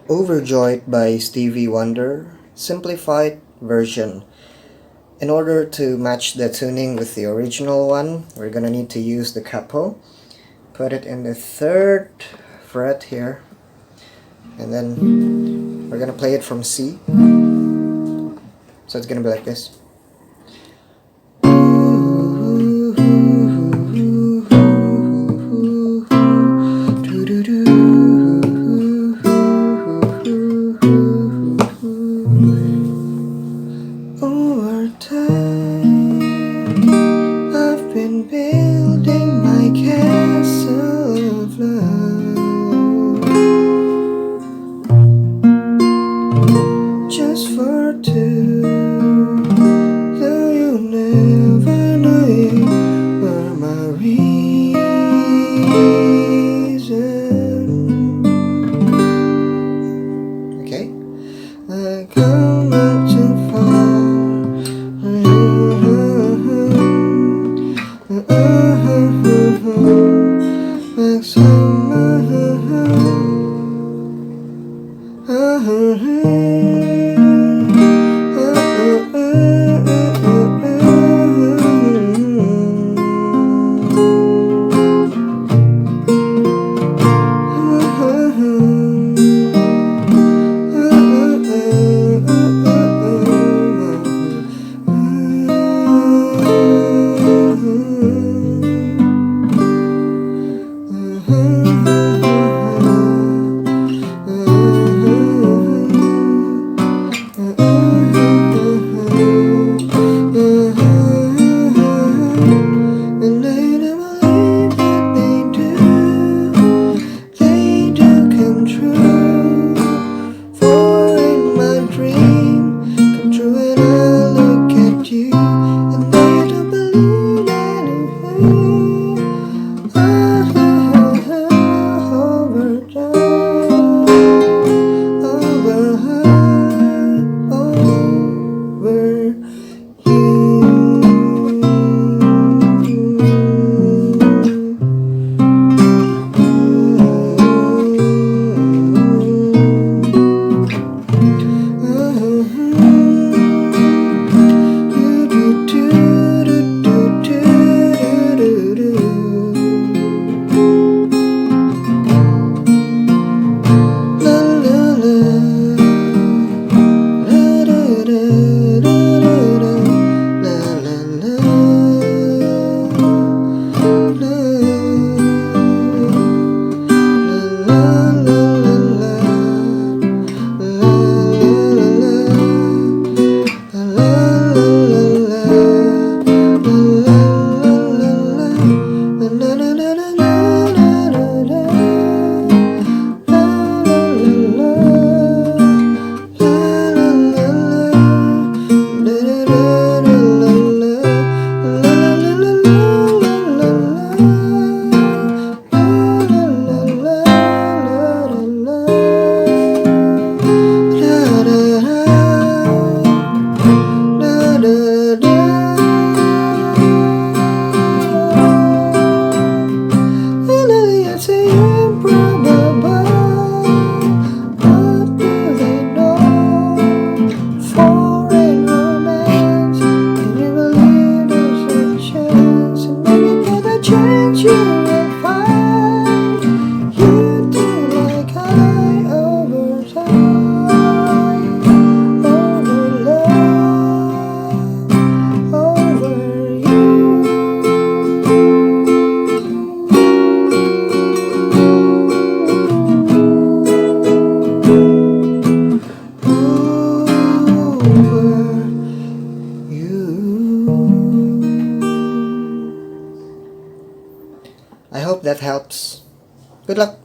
Overjoyed by Stevie Wonder, Simplified version. In order to match the tuning with the original one, we're gonna need to use the capo. Put it in the 3rd fret here, and then we're gonna play it from C. So it's gonna be like this. Over time, I've been building my castle of love, just for two. Though you never know you were my reason. Okay, I come not too far. I hope that helps. Good luck.